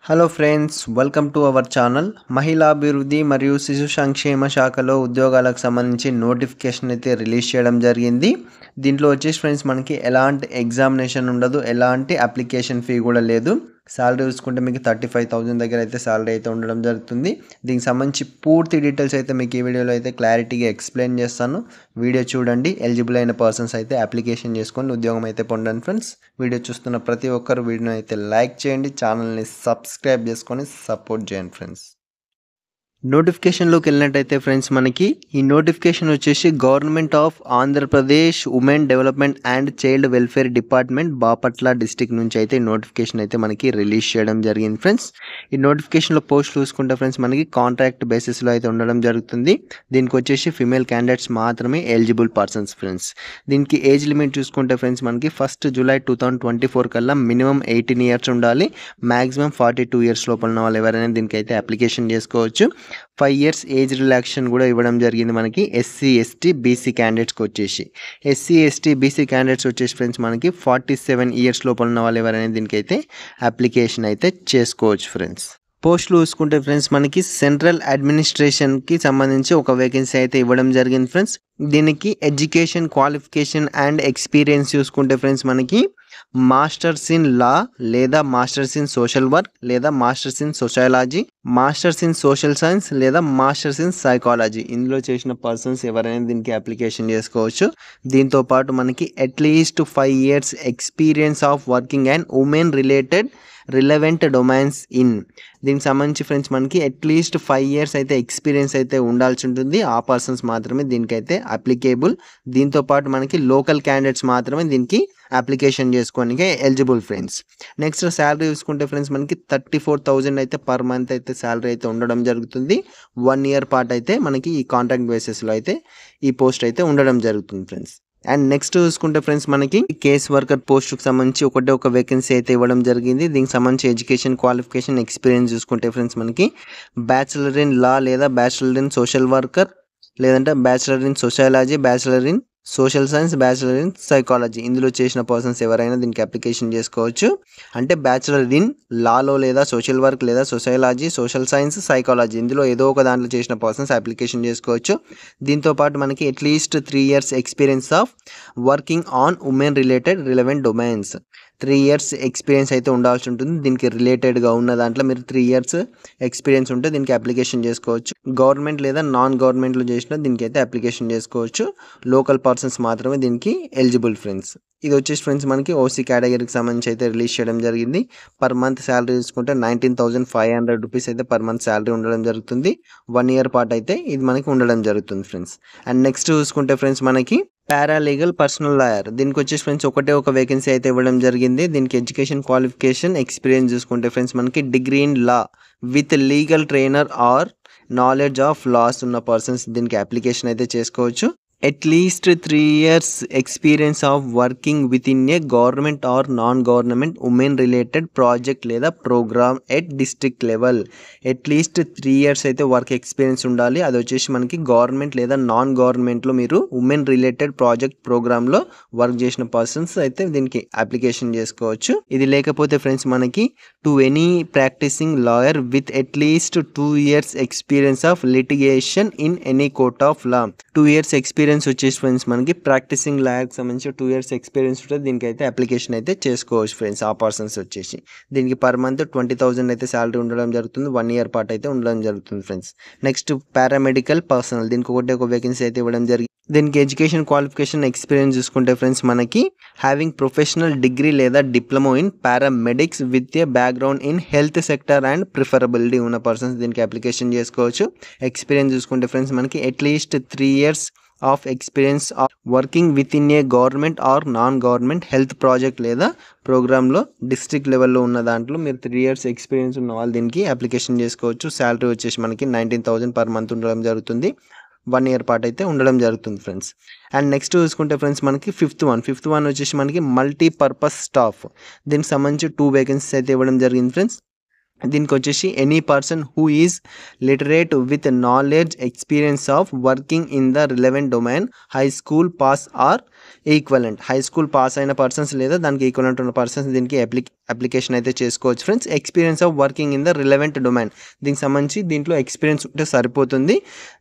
Hello friends, welcome to our channel. మహిళా అభివృద్ధి మరియు శిశు సంక్షేమ శాఖలో ఉద్యోగాలకు సంబంధించి నోటిఫికేషన్ అయితే రిలీజ్ చేయడం జరిగింది. దీంట్లో వచ్చేసి ఫ్రెండ్స్ మనకి ఎలాంటి ఎగ్జామినేషన్ ఉండదు, ఎలాంటి అప్లికేషన్ ఫీ కూడా లేదు. శాలరీ చూసుకుంటే మీకు 35,000 దగ్గర అయితే శాలరీ అయితే ఉండడం జరుగుతుంది. దీనికి సంబంధించి పూర్తి డీటెయిల్స్ అయితే మీకు ఈ వీడియోలో అయితే క్లారిటీగా ఎక్స్ప్లెయిన్ చేస్తాను. వీడియో చూడండి. ఎలిజిబుల్ అయిన పర్సన్స్ అయితే అప్లికేషన్ చేసుకొని ఉద్యోగం అయితే పొందండి ఫ్రెండ్స్. వీడియో చూస్తున్న ప్రతి ఒక్కరు వీడియోని అయితే లైక్ చేయండి, ఛానల్ని సబ్స్క్రైబ్ చేసుకొని సపోర్ట్ చేయండి ఫ్రెండ్స్. నోటిఫికేషన్లోకి వెళ్ళినట్టయితే ఫ్రెండ్స్ మనకి ఈ నోటిఫికేషన్ వచ్చేసి government of Andhra Pradesh women development and child welfare department Bapatla district నుంచి అయితే నోటిఫికేషన్ అయితే మనకి రిలీజ్ చేయడం జరిగింది ఫ్రెండ్స్. ఈ నోటిఫికేషన్లో పోస్ట్ చూసుకుంటే ఫ్రెండ్స్ మనకి కాంట్రాక్ట్ బేసిస్లో అయితే ఉండడం జరుగుతుంది. దీనికి వచ్చేసి ఫిమేల్ క్యాండిడేట్స్ మాత్రమే ఎలిజిబుల్ పర్సన్స్ ఫ్రెండ్స్. దీనికి ఏజ్ లిమిట్ చూసుకుంటే ఫ్రెండ్స్ మనకి 1 జూలై 2024 కల్లా మినిమం 18 ఇయర్స్ ఉండాలి. మ్యాక్సిమం 42 ఇయర్స్ లోపల ఉన్న వాళ్ళు ఎవరైనా దీనికి అయితే అప్లికేషన్ చేసుకోవచ్చు. 5 ఇయర్స్ ఏజ్ రిలాక్షన్ కూడా ఇవ్వడం జరిగింది మనకి ఎస్సీ ఎస్టీ బీసీ క్యాండిడేట్స్కి వచ్చేసి. ఎస్సీ ఎస్టీ బీసీ క్యాండిడేట్స్ వచ్చేసి ఫ్రెండ్స్ మనకి 47 ఇయర్స్ లోపల ఉన్న వాళ్ళు ఎవరైనా దీనికైతే అప్లికేషన్ అయితే చేసుకోవచ్చు ఫ్రెండ్స్. పోస్టులు చూసుకుంటే ఫ్రెండ్స్ మనకి సెంట్రల్ అడ్మినిస్ట్రేషన్కి సంబంధించి ఒక వేకెన్సీ అయితే ఇవ్వడం జరిగింది ఫ్రెండ్స్. దీనికి ఎడ్యుకేషన్ క్వాలిఫికేషన్ అండ్ ఎక్స్పీరియన్స్ చూసుకుంటే ఫ్రెండ్స్ మనకి మాస్టర్స్ ఇన్ లా లేదా మాస్టర్స్ ఇన్ సోషల్ వర్క్ లేదా masters in sociology, masters in social science లేదా మాస్టర్స్ ఇన్ సైకాలజీ ఇందులో చేసిన పర్సన్స్ ఎవరైనా దీనికి అప్లికేషన్ చేసుకోవచ్చు. దీంతో పాటు మనకి at least 5 years experience of working and women related relevant domains in. దీనికి సంబంధించి ఫ్రెండ్స్ మనకి అట్లీస్ట్ 5 ఇయర్స్ అయితే ఎక్స్పీరియన్స్ అయితే ఉండాల్సి ఉంటుంది. ఆ పర్సన్స్ మాత్రమే దీనికైతే అప్లికేబుల్. దీంతో పాటు మనకి లోకల్ క్యాండిడేట్స్ మాత్రమే దీనికి అప్లికేషన్ చేసుకోవడానికి ఎలిజిబుల్ ఫ్రెండ్స్. నెక్స్ట్ శాలరీ చూసుకుంటే ఫ్రెండ్స్ మనకి 34,000 అయితే పర్ మంత్ అయితే శాలరీ అయితే ఉండడం జరుగుతుంది. 1 ఇయర్ పాటు అయితే మనకి ఈ కాంట్రాక్ట్ బేసిస్లో అయితే ఈ పోస్ట్ అయితే ఉండడం జరుగుతుంది ఫ్రెండ్స్. అండ్ నెక్స్ట్ చూసుకుంటే ఫ్రెండ్స్ మనకి కేస్ వర్కర్ పోస్ట్కి సంబంధించి ఒక వేకెన్సీ అయితే ఇవ్వడం జరిగింది. దీనికి సంబంధించి ఎడ్యుకేషన్ క్వాలిఫికేషన్ ఎక్స్పీరియన్స్ చూసుకుంటే ఫ్రెండ్స్ మనకి బ్యాచిలర్ ఇన్ లా లేదా బ్యాచిలర్ ఇన్ సోషల్ వర్కర్ లేదంటే bachelor in sociology, bachelor in social science, bachelor in psychology ఇందులో చేసిన పర్సన్స్ ఎవరైనా దీనికి అప్లికేషన్ చేసుకోవచ్చు. అంటే బ్యాచిలర్ ఇన్ లాలో లేదా సోషల్ వర్క్ లేదా సోషాలజీ, సోషల్ సైన్స్, సైకాలజీ ఇందులో ఏదో ఒక దాంట్లో చేసిన పర్సన్స్ అప్లికేషన్ చేసుకోవచ్చు. దీంతో పాటు మనకి at least 3 years experience of working on women related relevant domains. 3 years experience అయితే ఉండాల్సి ఉంటుంది. దీనికి రిలేటెడ్గా ఉన్న దాంట్లో మీరు 3 ఇయర్స్ ఎక్స్పీరియన్స్ ఉంటే దీనికి అప్లికేషన్ చేసుకోవచ్చు. గవర్నమెంట్ లేదా నాన్ గవర్నమెంట్లో చేసిన దీనికి అయితే అప్లికేషన్ చేసుకోవచ్చు. లోకల్ పర్సన్స్ మాత్రమే దీనికి ఎలిజిబుల్ ఫ్రెండ్స్. ఇది వచ్చేసి ఫ్రెండ్స్ మనకి ఓసీ కేటగిరీకి సంబంధించి అయితే రిలీజ్ చేయడం జరిగింది. పర్ మంత్ శాలరీ చూసుకుంటే 19,500 రూపీస్ అయితే పర్ మంత్ శాలరీ ఉండడం జరుగుతుంది. 1 ఇయర్ పాటు అయితే ఇది మనకి ఉండడం జరుగుతుంది ఫ్రెండ్స్. అండ్ నెక్స్ట్ చూసుకుంటే ఫ్రెండ్స్ మనకి పారాలీగల్ పర్సనల్ లాయర్ దీనికి వచ్చేసి ఫ్రెండ్స్ ఒక వేకెన్సీ అయితే ఇవ్వడం జరిగింది. దీనికి ఎడ్యుకేషన్ క్వాలిఫికేషన్ ఎక్స్పీరియన్స్ చూసుకుంటే ఫ్రెండ్స్ మనకి degree in law with legal trainer or knowledge of laws ఉన్న పర్సన్స్ దీనికి అప్లికేషన్ అయితే చేసుకోవచ్చు. At least 3 years experience of working with in a government or non government women related project లేదా programme at district level. At least 3 years అయితే work experience ఉండాలి. అది వచ్చేసి మనకి గవర్నమెంట్ లేదా నాన్ గవర్నమెంట్లో మీరు ఉమెన్ రిలేటెడ్ ప్రాజెక్ట్ ప్రోగ్రాంలో వర్క్ చేసిన పర్సన్స్ అయితే దీనికి అప్లికేషన్ చేసుకోవచ్చు. ఇది లేకపోతే ఫ్రెండ్స్ మనకి to any practicing lawyer with at least 2 years experience of litigation in any court of law. 2 years experience వచ్చేసి ఫ్రెండ్స్ మనకి ప్రాక్టీసింగ్ లాయర్కి సంబంధించి 2 ఇయర్స్ ఎక్స్పీరియన్స్ ఉంటుంది. దీనికి అయితే అప్లికేషన్ అయితే చేసుకోవచ్చు ఫ్రెండ్స్. ఆ పర్సన్స్ వచ్చేసి దీనికి పర్ మంత్ 20,000 అయితే శాలరీ ఉండడం జరుగుతుంది. 1 ఇయర్ పాటు అయితే ఉండడం జరుగుతుంది ఫ్రెండ్స్. నెక్స్ట్ పారామెడికల్ పర్సనల్ దీనికి ఒక వేకెన్సీ అయితే ఇవ్వడం జరిగింది. దీనికి ఎడ్యుకేషన్ క్వాలిఫికేషన్ ఎక్స్పీరియన్స్ చూసుకుంటే ఫ్రెండ్స్ మనకి హ్యావింగ్ ప్రొఫెషనల్ డిగ్రీ లేదా diploma in paramedics with a background in health sector and preferability ఉన్న పర్సన్స్ దీనికి అప్లికేషన్ చేసుకోవచ్చు. ఎక్స్పీరియన్స్ చూసుకుంటే ఫ్రెండ్స్ మనకి at least 3 years of experience of working with in a government or non government health project లేదా ప్రోగ్రాంలో district లెవెల్లో ఉన్న దాంట్లో మీరు 3 ఇయర్స్ ఎక్స్పీరియన్స్ ఉన్న వాళ్ళు దీనికి అప్లికేషన్ చేసుకోవచ్చు. శాలరీ వచ్చేసి మనకి 19,000 పర్ మంత్ ఉండడం జరుగుతుంది. 1 ఇయర్ పాటు అయితే ఉండడం జరుగుతుంది ఫ్రెండ్స్. అండ్ నెక్స్ట్ చూసుకుంటే ఫ్రెండ్స్ మనకి ఫిఫ్త్ వన్ వచ్చేసి మనకి మల్టీపర్పస్ స్టాఫ్ దీనికి సంబంధించి 2 వేకెన్సీస్ అయితే ఇవ్వడం జరిగింది ఫ్రెండ్స్. దీనికి వచ్చేసి any person who is literate with knowledge experience of working in the relevant domain, high school pass or equivalent high school pass అయిన పర్సన్స్ లేదా దానికి ఈక్వలెంట్ ఉన్న పర్సన్స్ దీనికి అప్లికేషన్ అయితే చేసుకోవచ్చు friends. Experience of working in the relevant domain, దీనికి సంబంధించి దీంట్లో ఎక్స్పీరియన్స్ ఉంటే సరిపోతుంది.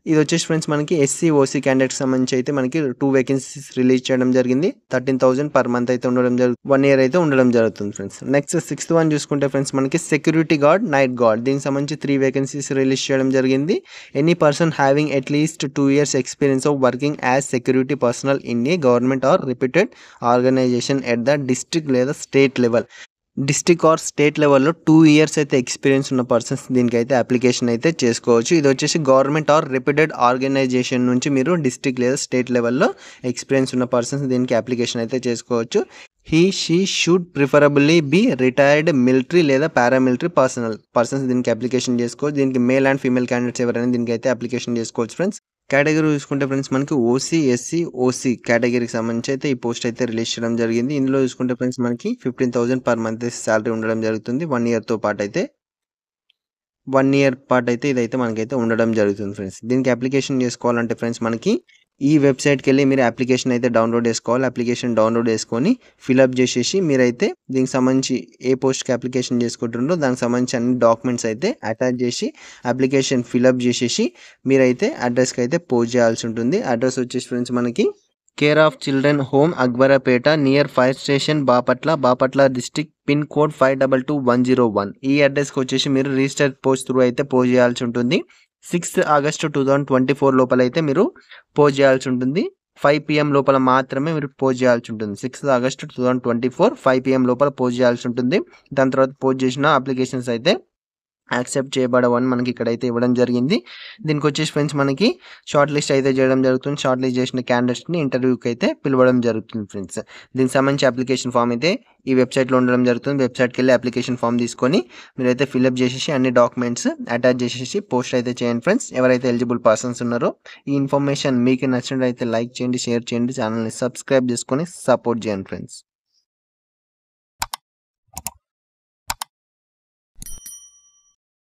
ఇది వచ్చేసి ఫ్రెండ్స్ మనకి ఎస్సీ ఓసీ క్యాండిడేట్కి సంబంధించి అయితే మనకి 2 వేకెన్సీస్ రిలీజ్ చేయడం జరిగింది. 13,000 పర్ మంత్ అయితే ఉండడం జరుగుతుంది, 1 year అయితే ఉండడం జరుగుతుంది ఫ్రెండ్స్. నెక్స్ట్ 6th one చూసుకుంటే ఫ్రెండ్స్ మనకి సెక్యూరిటీ గార్డ్, నైట్ గార్డ్, దీనికి సంబంధించి 3 వేకెన్సీస్ రిలీజ్ చేయడం జరిగింది. Any person having at least 2 years experience of working as security personnel in a government or reputed organisation at the district లేదా state level. District or state లెవెల్లో 2 years అయితే experience ఉన్న persons దీనికైతే application అయితే చేసుకోవచ్చు. ఇది వచ్చేసి గవర్నమెంట్ ఆర్ రిప్యూటెడ్ ఆర్గనైజేషన్ నుంచి మీరు డిస్ట్రిక్ట్ లేదా స్టేట్ లెవెల్లో ఎక్స్పీరియన్స్ ఉన్న పర్సన్స్ దీనికి అప్లికేషన్ అయితే చేసుకోవచ్చు. She should preferably be retired military లేదా పారామిలిటరీ పర్సన్స్ దీనికి అప్లికేషన్ చేసుకోవచ్చు. దీనికి మేల్ అండ్ ఫీమేల్ క్యాండిడేట్స్ ఎవరైనా దీనికైతే అప్లికేషన్ చేసుకోవచ్చు ఫ్రెండ్స్. కేటగిరీ చూసుకుంటే ఫ్రెండ్స్ మనకి ఓసీ ఎస్సీ ఓసీ కేటగిరీకి సంబంధించి అయితే ఈ పోస్ట్ అయితే రిలీజ్ చేయడం జరిగింది. ఇందులో చూసుకుంటే ఫ్రెండ్స్ మనకి 15,000 పర్ మంత్ శాలరీ ఉండడం జరుగుతుంది. 1 yearతో పాటు అయితే 1 year పాటు అయితే ఇదైతే మనకైతే ఉండడం జరుగుతుంది ఫ్రెండ్స్. దీనికి అప్లికేషన్ చేసుకోవాలంటే ఫ్రెండ్స్ మనకి ఈ వెబ్సైట్కి వెళ్ళి మీరు అప్లికేషన్ అయితే డౌన్లోడ్ చేసుకోవాలి. అప్లికేషన్ డౌన్లోడ్ చేసుకొని ఫిలప్ చేసేసి మీరైతే దీనికి సంబంధించి ఏ పోస్ట్కి అప్లికేషన్ చేసుకుంటుండో దానికి సంబంధించి అన్ని డాక్యుమెంట్స్ అయితే అటాచ్ చేసి అప్లికేషన్ ఫిలప్ చేసేసి మీరైతే అడ్రస్కి అయితే పోస్ట్ చేయాల్సి ఉంటుంది. అడ్రస్ వచ్చేసి ఫ్రెండ్స్ మనకి care of children home Akbarapeta near fire station Bapatla district pin code 522101. ఈ అడ్రస్కి వచ్చేసి మీరు రిజిస్టర్ పోస్ట్ త్రూ అయితే పోస్ట్ చేయాల్సి ఉంటుంది. 6th August 2024 లోపల అయితే మీరు పోస్ట్ చేయాల్సి ఉంటుంది. 5 PM లోపల మాత్రమే మీరు పోస్ట్ చేయాల్సి ఉంటుంది. 6th August 2024 5 PM లోపల పోస్ట్ చేయాల్సి ఉంటుంది. దాని తర్వాత పోస్ట్ చేసిన అప్లికేషన్స్ అయితే యాక్సెప్ట్ చేయబడవని మనకి ఇక్కడైతే ఇవ్వడం జరిగింది. దీనికి వచ్చేసి ఫ్రెండ్స్ మనకి షార్ట్ లిస్ట్ అయితే చేయడం జరుగుతుంది. షార్ట్ లిస్ట్ చేసిన క్యాండిడేట్స్ని ఇంటర్వ్యూకి అయితే పిలవడం జరుగుతుంది ఫ్రెండ్స్. దీనికి సంబంధించి అప్లికేషన్ ఫామ్ అయితే ఈ వెబ్సైట్లో ఉండడం జరుగుతుంది. వెబ్సైట్కి వెళ్ళి అప్లికేషన్ ఫామ్ తీసుకొని మీరైతే ఫిల్అప్ చేసేసి అన్ని డాక్యుమెంట్స్ అటాచ్ చేసేసి పోస్ట్ అయితే చేయండి ఫ్రెండ్స్. ఎవరైతే ఎలిజిబుల్ పర్సన్స్ ఉన్నారో ఈ ఇన్ఫర్మేషన్ మీకు నచ్చినట్లయితే లైక్ చేయండి, షేర్ చేయండి, ఛానల్ని సబ్స్క్రైబ్ చేసుకొని సపోర్ట్ చేయండి ఫ్రెండ్స్.